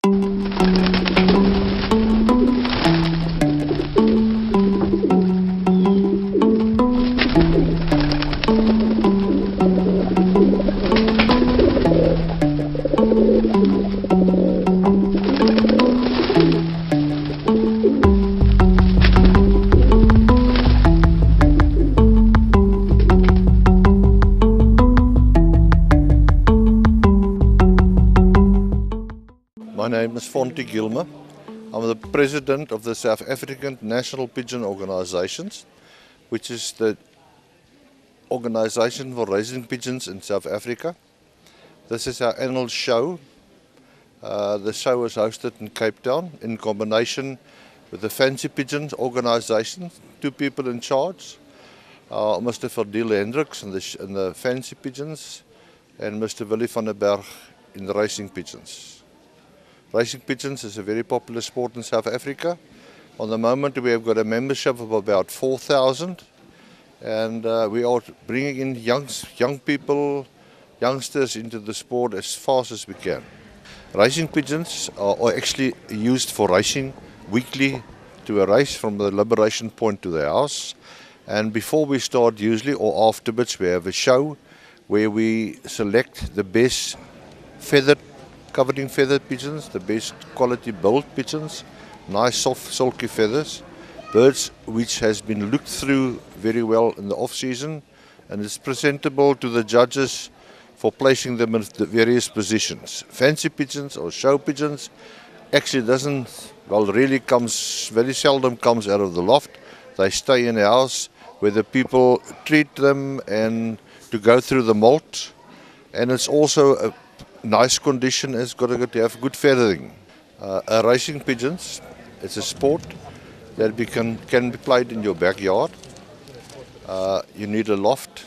My name is Fonty Gilmer. I'm the president of the South African National Pigeon Organizations, which is the organization for raising pigeons in South Africa. This is our annual show. The show is hosted in Cape Town in combination with the Fancy Pigeons organization, two people in charge, Mr. Verdeel Hendricks in the Fancy Pigeons and Mr. Willie van der Berg in the Racing Pigeons. Racing pigeons is a very popular sport in South Africa. On the moment we have got a membership of about 4,000 and we are bringing in young people, youngsters into the sport as fast as we can. Racing pigeons are actually used for racing weekly to a race from the liberation point to the house. And before we start usually or afterwards we have a show where we select the best covering feathered pigeons, the best quality built pigeons, nice soft silky feathers, birds which has been looked through very well in the off season and is presentable to the judges for placing them in the various positions. Fancy pigeons or show pigeons actually very seldom comes out of the loft. They stay in the house where the people treat them and to go through the molt, and it's also a nice condition, has got to have good feathering. Racing pigeons, it's a sport that can be played in your backyard. You need a loft,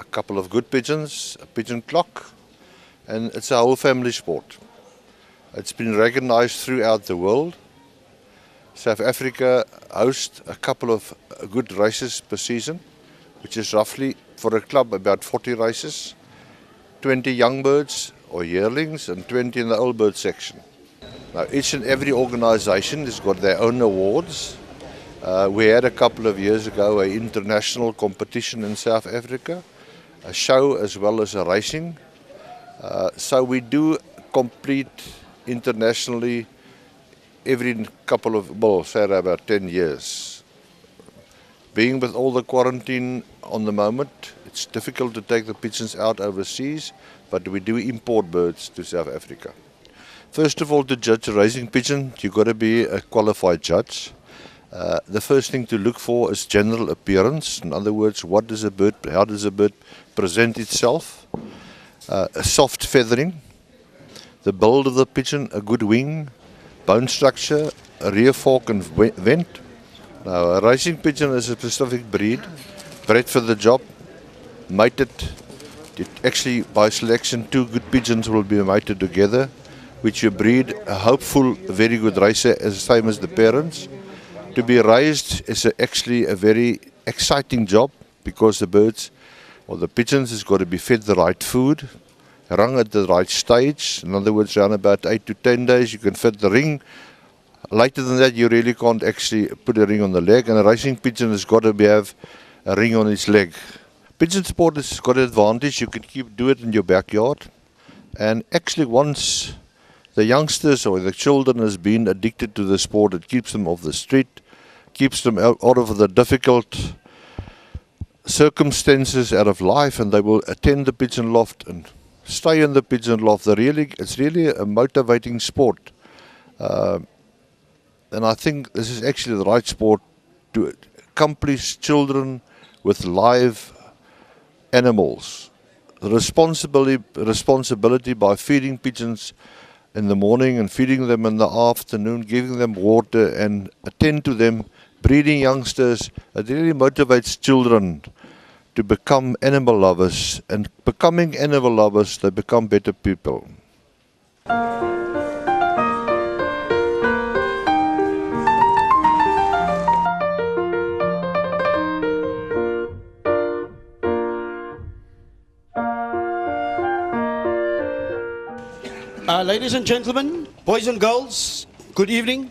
a couple of good pigeons, a pigeon clock, and it's a whole family sport. It's been recognized throughout the world. South Africa hosts a couple of good races per season, which is roughly for a club about 40 races, 20 young birds or yearlings and 20 in the old bird section. Now each and every organization has got their own awards. We had a couple of years ago an international competition in South Africa, a show as well as a racing. So we do compete internationally every couple of, say about 10 years. Being with all the quarantine on the moment, it's difficult to take the pigeons out overseas, but we do import birds to South Africa. First of all, to judge a racing pigeon, you've got to be a qualified judge. The first thing to look for is general appearance. In other words, how does a bird present itself? A soft feathering, the build of the pigeon, a good wing, bone structure, a rear fork and vent. Now, a racing pigeon is a specific breed, bred for the job, mated. Actually, by selection, two good pigeons will be mated together, which you breed a hopeful, very good racer, as the same as the parents. To be raised is actually a very exciting job because the birds or the pigeons has got to be fed the right food, rung at the right stage. In other words, around about 8 to 10 days, you can fit the ring. Later than that, you really can't actually put a ring on the leg, and a racing pigeon has got to have a ring on its leg. Pigeon sport has got an advantage. You can do it in your backyard, and actually once the youngsters or the children has been addicted to the sport, it keeps them off the street, keeps them out of the difficult circumstances out of life, and they will attend the pigeon loft and stay in the pigeon loft. It's really a motivating sport. And I think this is actually the right sport to accomplish children with live animals. The responsibility by feeding pigeons in the morning and feeding them in the afternoon, giving them water and attend to them, breeding youngsters, it really motivates children to become animal lovers, and becoming animal lovers, they become better people. Ladies and gentlemen, Boys and girls, good evening.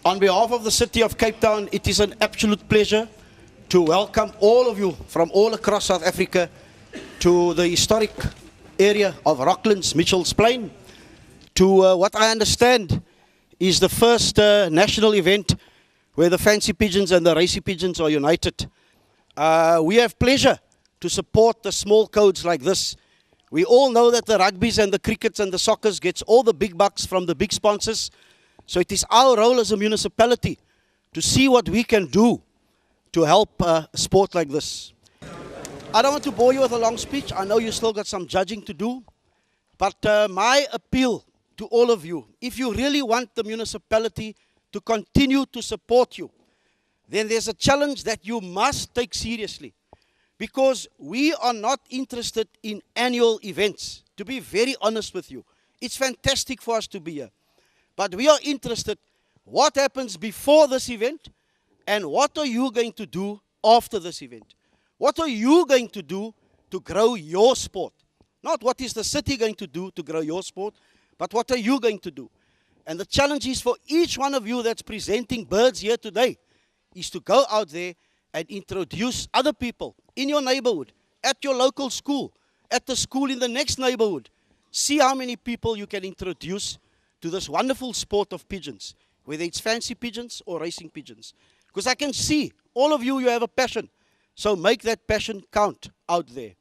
On behalf of the city of Cape Town, it is an absolute pleasure to welcome all of you from all across South Africa to the historic area of Rocklands, Mitchell's Plain, to what I understand is the first national event where the fancy pigeons and the racy pigeons are united. We have pleasure to support the small codes like this. We all know that the rugbies and the crickets and the soccers gets all the big bucks from the big sponsors. So it is our role as a municipality to see what we can do to help a sport like this. I don't want to bore you with a long speech. I know you still got some judging to do. But my appeal to all of you, if you really want the municipality to continue to support you, then there's a challenge that you must take seriously. Because we are not interested in annual events, to be very honest with you. It's fantastic for us to be here. But we are interested what happens before this event and what are you going to do after this event. What are you going to do to grow your sport? Not what is the city going to do to grow your sport, but what are you going to do? And the challenge is for each one of you that's presenting birds here today is to go out there and introduce other people in your neighborhood, at your local school, at the school in the next neighborhood. See how many people you can introduce to this wonderful sport of pigeons, whether it's fancy pigeons or racing pigeons. Because I can see all of you have a passion. So make that passion count out there.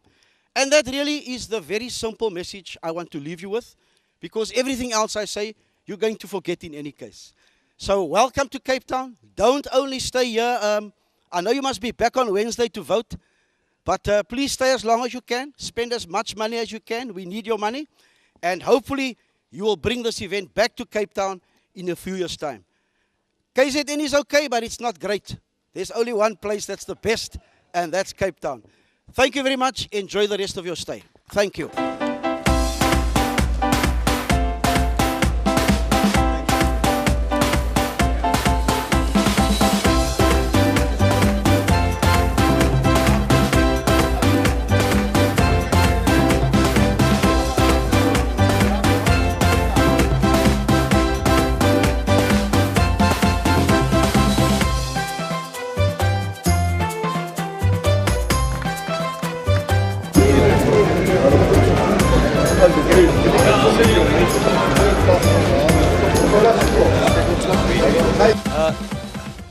And that really is the very simple message I want to leave you with, because everything else I say, you're going to forget in any case. So welcome to Cape Town. Don't only stay here. I know you must be back on Wednesday to vote, but please stay as long as you can. Spend as much money as you can. We need your money. And hopefully you will bring this event back to Cape Town in a few years' time. KZN is okay, but it's not great. There's only one place that's the best, and that's Cape Town. Thank you very much. Enjoy the rest of your stay. Thank you.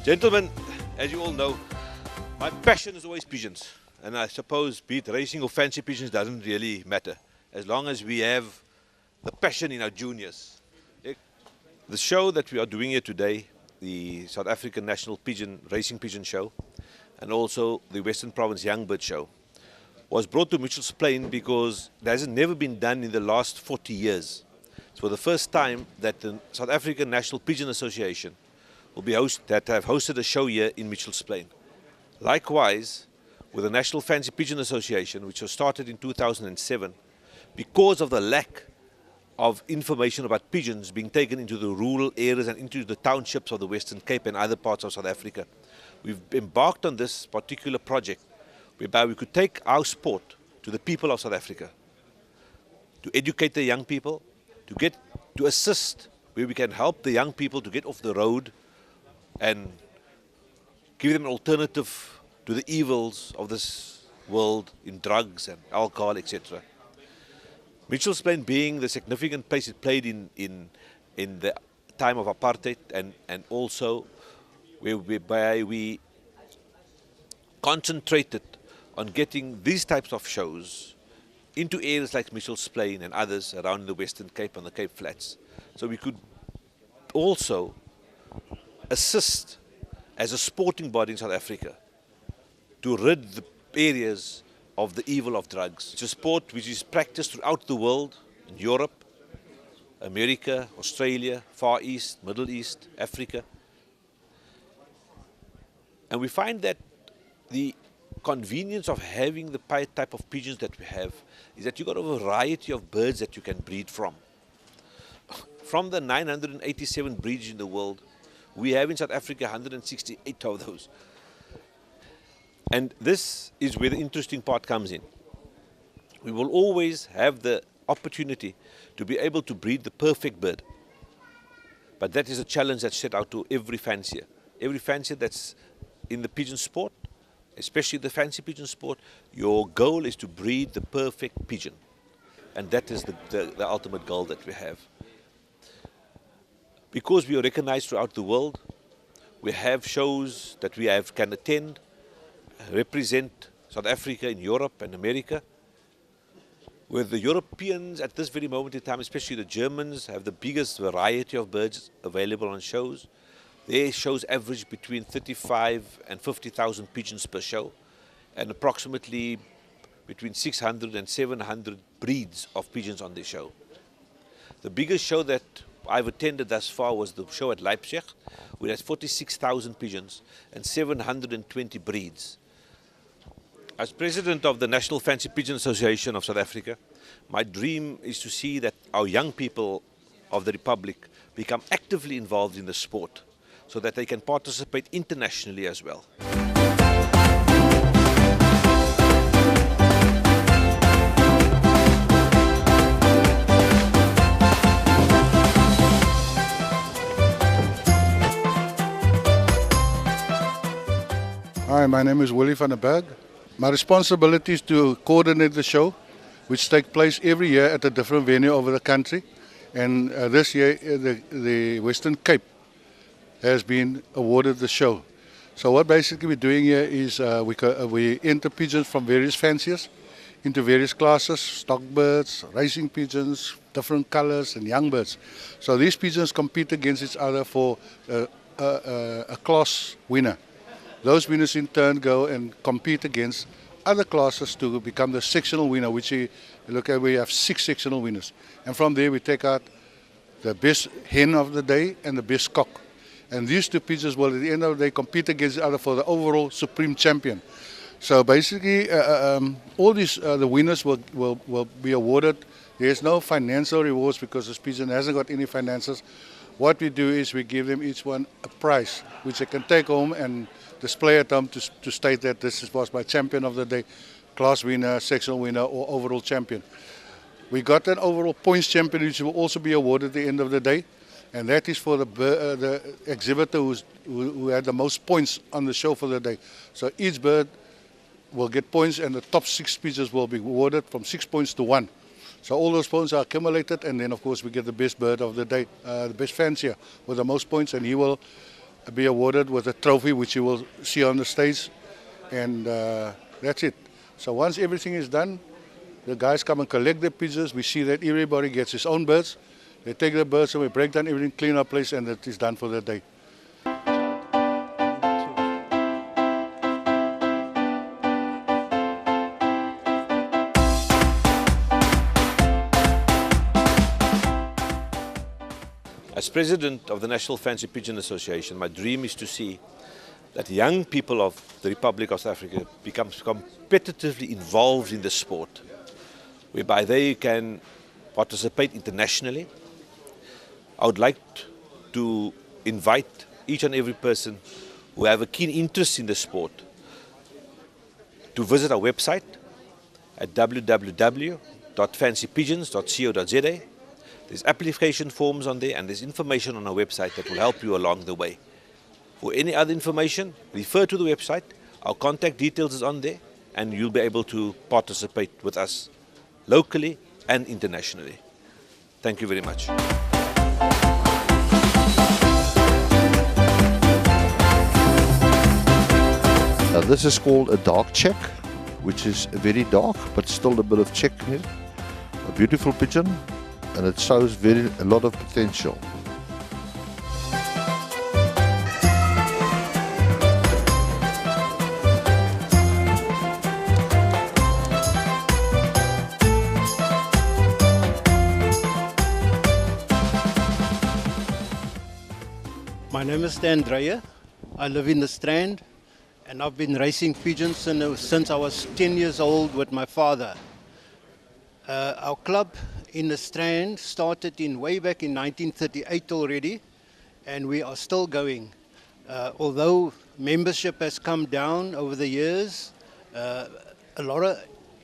Gentlemen, as you all know, my passion is always pigeons. And I suppose be it racing or fancy pigeons doesn't really matter, as long as we have the passion in our juniors. The show that we are doing here today, the South African National Racing Pigeon Show, and also the Western Province Young Bird Show, was brought to Mitchell's Plain because it hasn't never been done in the last 40 years. It's for the first time that the South African National Pigeon Association will be have hosted a show here in Mitchell's Plain. Likewise, with the National Fancy Pigeon Association, which was started in 2007, because of the lack of information about pigeons being taken into the rural areas and into the townships of the Western Cape and other parts of South Africa, we've embarked on this particular project whereby we could take our sport to the people of South Africa, to educate the young people, to assist where we can help the young people to get off the road and give them an alternative to the evils of this world in drugs and alcohol, etc. Mitchell's Plain being the significant place it played in the time of apartheid and also whereby we concentrated on getting these types of shows into areas like Mitchell's Plain and others around the Western Cape and the Cape Flats. So we could also assist as a sporting body in South Africa to rid the areas of the evil of drugs. It's a sport which is practiced throughout the world, in Europe, America, Australia, Far East, Middle East, Africa. And we find that the convenience of having the type of pigeons that we have is that you've got a variety of birds that you can breed from. From the 987 breeds in the world, we have in South Africa 168 of those. And this is where the interesting part comes in. We will always have the opportunity to be able to breed the perfect bird. But that is a challenge that's set out to every fancier. Every fancier that's in the pigeon sport, especially the fancy pigeon sport, your goal is to breed the perfect pigeon. And that is the ultimate goal that we have. Because we are recognized throughout the world, we have shows that we can attend, represent South Africa in Europe and America, where the Europeans at this very moment in time, especially the Germans, have the biggest variety of birds available on shows. Their shows average between 35 and 50,000 pigeons per show, and approximately between 600 and 700 breeds of pigeons on the show. The biggest show that I've attended thus far was the show at Leipzig, which has 46,000 pigeons and 720 breeds. As president of the National Fancy Pigeon Association of South Africa, my dream is to see that our young people of the Republic become actively involved in the sport so that they can participate internationally as well. Hi, my name is Willie van der Berg. My responsibility is to coordinate the show, which takes place every year at a different venue over the country. And this year, the Western Cape has been awarded the show. So what basically we're doing here is we enter pigeons from various fanciers into various classes, stock birds, racing pigeons, different colors, and young birds. So these pigeons compete against each other for a class winner. Those winners in turn go and compete against other classes to become the sectional winner, which we have 6 sectional winners. And from there we take out the best hen of the day and the best cock. And these 2 pigeons will at the end of the day compete against each other for the overall supreme champion. So basically all these the winners will be awarded. There's no financial rewards because this pigeon hasn't got any finances. What we do is we give them each one a prize which they can take home and display at home to state that this was my champion of the day, class winner, sectional winner, or overall champion. We got an overall points champion which will also be awarded at the end of the day, and that is for the exhibitor who had the most points on the show for the day. So each bird will get points, and the top 6 pigeons will be awarded from 6 points to 1. So all those points are accumulated, and then of course we get the best bird of the day, the best fancier with the most points, and he will be awarded with a trophy which you will see on the stage, and that's it. So once everything is done, the guys come and collect the pigeons. We see that everybody gets his own birds. They take the birds and we break down everything, clean our place, and that is done for the day. As president of the National Fancy Pigeon Association, my dream is to see that young people of the Republic of South Africa become competitively involved in the sport, whereby they can participate internationally. I would like to invite each and every person who have a keen interest in the sport to visit our website at www.fancypigeons.co.za. There's application forms on there, and there's information on our website that will help you along the way. For any other information, refer to the website. Our contact details is on there, and you'll be able to participate with us locally and internationally. Thank you very much. Now this is called a dark check, which is very dark, but still a bit of check in it. A beautiful pigeon, and it shows a lot of potential. My name is Stan Dreyer. I live in the Strand, and I've been racing pigeons since I was 10 years old with my father. Our club in the Strand started way back in 1938 already, and we are still going. Although membership has come down over the years, a lot of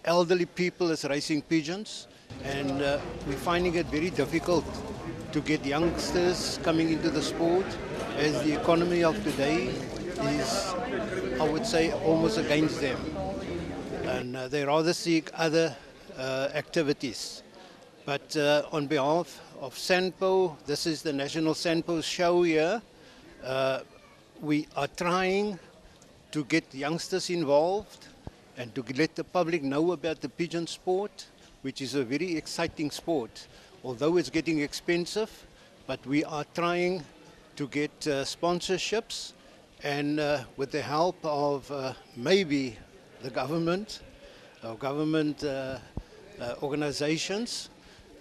elderly people is racing pigeons, and we're finding it very difficult to get youngsters coming into the sport, as the economy of today is, I would say, almost against them. And they rather seek other activities. But on behalf of SANPO, this is the National SANPO show here, we are trying to get youngsters involved and to let the public know about the pigeon sport, which is a very exciting sport. Although it's getting expensive, but we are trying to get sponsorships, and with the help of maybe the government or government organizations,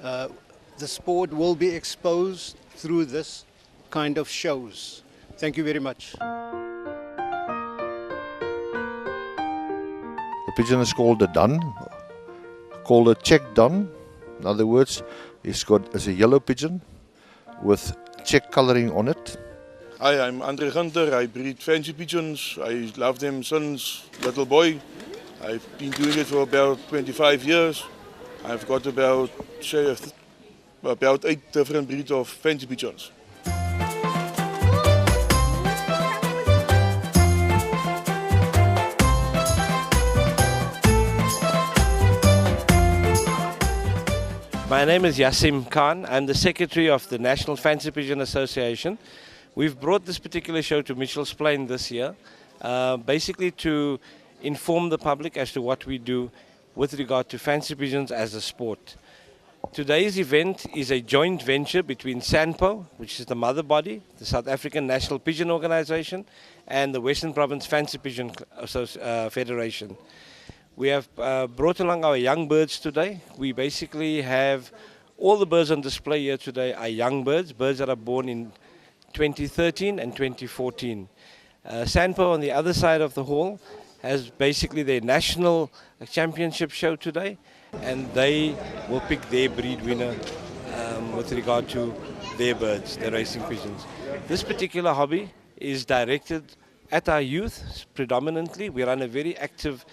the sport will be exposed through this kind of shows. Thank you very much. The pigeon is called a dun, called a check dun. In other words, it's a yellow pigeon with check coloring on it. Hi, I'm Andre Gunter. I breed fancy pigeons. I love them since little boy. I've been doing it for about 25 years. I've got about 8 different breeds of fancy pigeons. My name is Yassim Khan. I'm the secretary of the National Fancy Pigeon Association. We've brought this particular show to Mitchell's Plain this year, basically to inform the public as to what we do with regard to fancy pigeons as a sport. Today's event is a joint venture between SANPO, which is the mother body, the South African National Pigeon Organization, and the Western Province Fancy Pigeon Federation. We have brought along our young birds today. We basically have all the birds on display here today are young birds, birds that are born in 2013 and 2014. SANPO on the other side of the hall has basically their national championship show today, and they will pick their breed winner with regard to their birds, the racing pigeons. This particular hobby is directed at our youth predominantly. We run a very active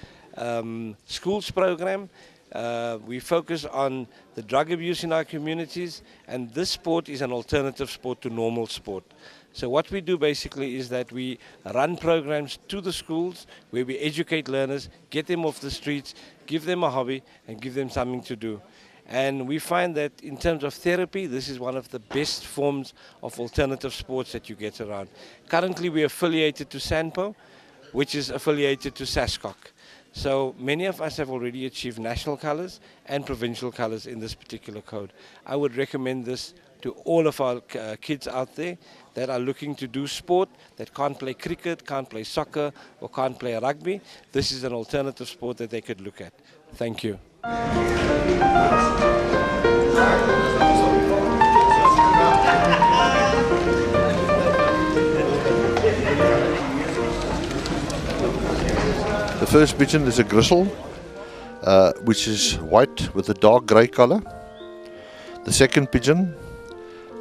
schools program. We focus on the drug abuse in our communities, and this sport is an alternative sport to normal sport. So what we do basically is that we run programs to the schools where we educate learners, get them off the streets, give them a hobby and give them something to do. And we find that in terms of therapy, this is one of the best forms of alternative sports that you get around. Currently we are affiliated to SANPO, which is affiliated to SASCOC. So many of us have already achieved national colors and provincial colors in this particular code. I would recommend this to all of our kids out there that are looking to do sport, that can't play cricket, can't play soccer, or can't play rugby. This is an alternative sport that they could look at. Thank you. The first pigeon is a Grizzle, which is white with a dark grey color. The second pigeon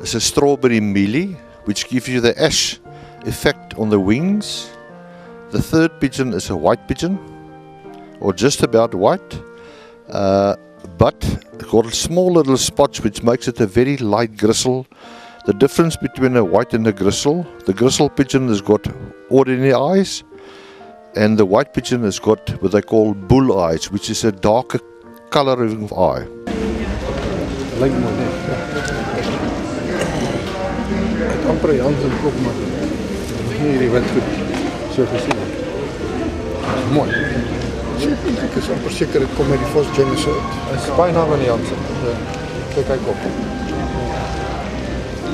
is a strawberry mealy, which gives you the ash effect on the wings. The third pigeon is a white pigeon, or just about white, but got small little spots which makes it a very light Grizzle. The difference between a white and a Grizzle, the Grizzle pigeon has got ordinary eyes, and the white pigeon has got what they call bull eyes, which is a darker colouring of eye. Lyk mooi, nee. Het amper die hand in die kop, maar hier die wit goed so gesien het. Dat is mooi. Ek is amper seker het kom met die Vos genus uit. Hy is baie naam aan die hand sit. Kyk hy kop.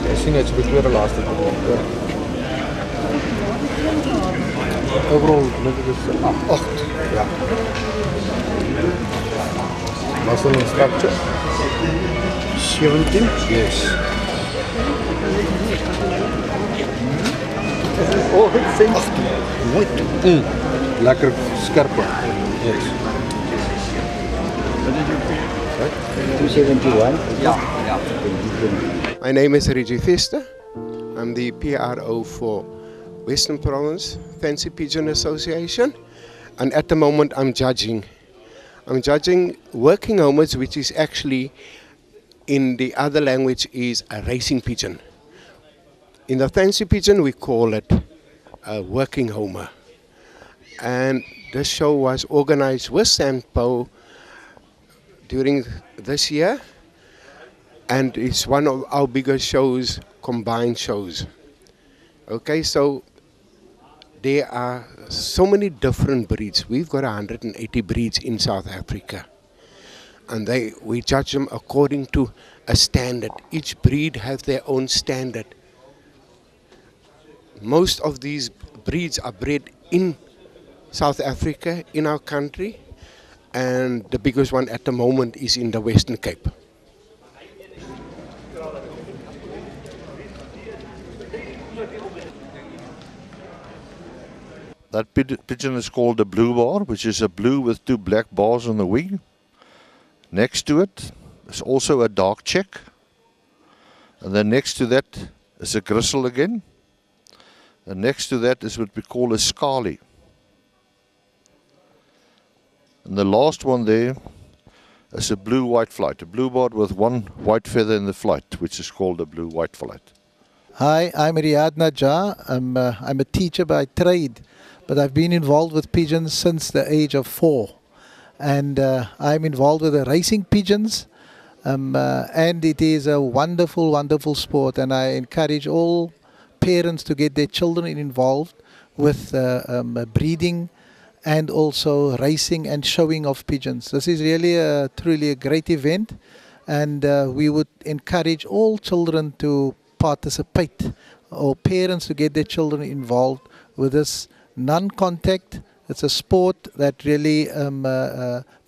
Jy sien het is op die tweede laaste kop. Overal, denk ik, is 8. Ja. Muscle and structure. 17? Yes. Oh, het is 18. Mooi. Lekker scherpe. Yes. What did you pick? 271? Yeah. My name is Reggie Vista. I'm the PRO for Western Province Fancy Pigeon Association, and at the moment I'm judging working homers, which is actually in the other language is a racing pigeon. In the fancy pigeon we call it a working homer. And this show was organized with Sampo during this year, and it's one of our biggest shows, combined shows. Okay, so there are so many different breeds. We've got 180 breeds in South Africa, and we judge them according to a standard. Each breed has their own standard. Most of these breeds are bred in South Africa, in our country, and the biggest one at the moment is in the Western Cape. That pigeon is called a blue bar, which is a blue with 2 black bars on the wing. Next to it is also a dark check. And then next to that is a Grizzle again. And next to that is what we call a Scarly. And the last one there is a blue-white flight, a blue bar with 1 white feather in the flight, which is called a blue-white flight. Hi, I'm Riyad Najjar. I'm a teacher by trade, but I've been involved with pigeons since the age of 4. And I'm involved with the racing pigeons, and it is a wonderful, wonderful sport. And I encourage all parents to get their children involved with breeding and also racing and showing of pigeons. This is really truly a great event, and we would encourage all children to participate, or parents to get their children involved with this non-contact. It's a sport that really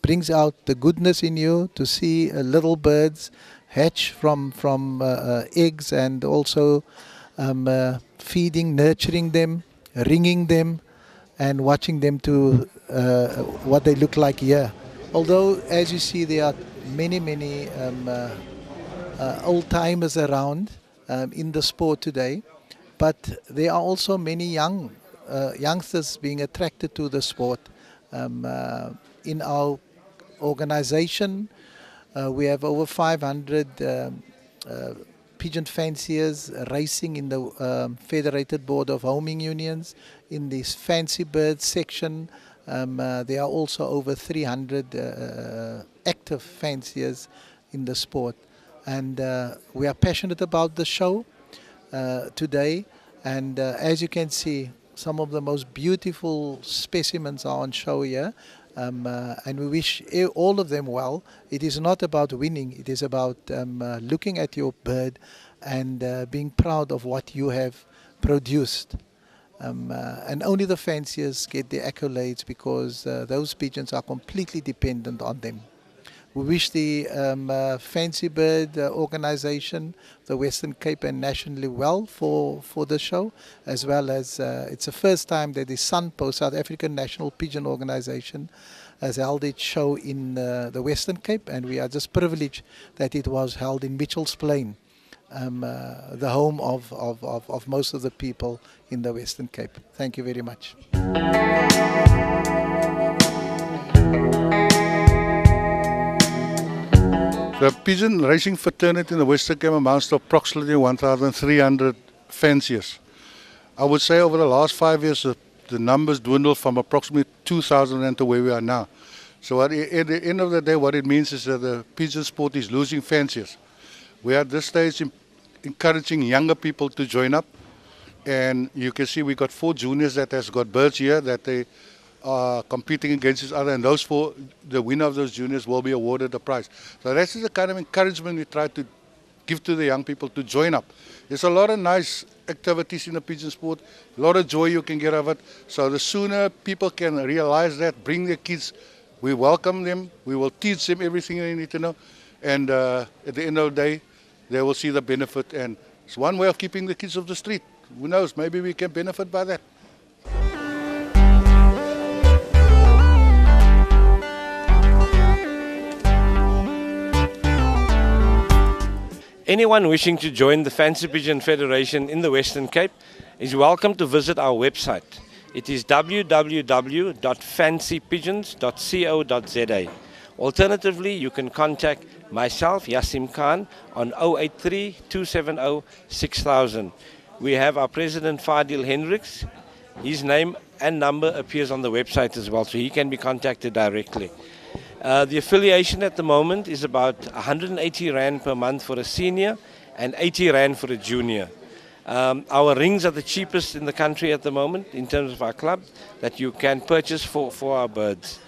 brings out the goodness in you, to see little birds hatch from eggs, and also feeding, nurturing them, ringing them, and watching them to what they look like here. Although, as you see, there are many old-timers around in the sport today, but there are also many youngsters being attracted to the sport. In our organization, we have over 500 pigeon fanciers racing in the Federated Board of Homing Unions. In this fancy birds section, there are also over 300 active fanciers in the sport. And we are passionate about the show today. And as you can see, some of the most beautiful specimens are on show here. And we wish all of them well. It is not about winning. It is about looking at your bird and being proud of what you have produced. And only the fanciers get the accolades, because those pigeons are completely dependent on them. We wish the Fancy Bird organization, the Western Cape and nationally, well for the show, as well as it's the first time that the SANPO, South African National Pigeon Organization, has held its show in the Western Cape, and we are just privileged that it was held in Mitchell's Plain, the home of most of the people in the Western Cape. Thank you very much. The pigeon racing fraternity in the Western Cape amounts to approximately 1,300 fanciers. I would say over the last 5 years, the numbers dwindled from approximately 2,000 to where we are now. So at the end of the day, what it means is that the pigeon sport is losing fanciers. We are at this stage encouraging younger people to join up. And you can see we got 4 juniors that has got birds here that they are competing against each other, and those 4, the winner of those juniors will be awarded a prize. So that's the kind of encouragement we try to give to the young people to join up. There's a lot of nice activities in the pigeon sport, a lot of joy you can get out of it. So the sooner people can realize that, bring their kids, we welcome them, we will teach them everything they need to know, and at the end of the day, they will see the benefit, and it's one way of keeping the kids off the street. Who knows, maybe we can benefit by that. Anyone wishing to join the Fancy Pigeon Federation in the Western Cape is welcome to visit our website. It is www.fancypigeons.co.za. Alternatively, you can contact myself, Yassim Khan, on 083 270 6000. We have our President Fadil Hendricks. His name and number appears on the website as well, so he can be contacted directly. The affiliation at the moment is about 180 Rand per month for a senior and 80 Rand for a junior. Our rings are the cheapest in the country at the moment in terms of our club that you can purchase for our birds.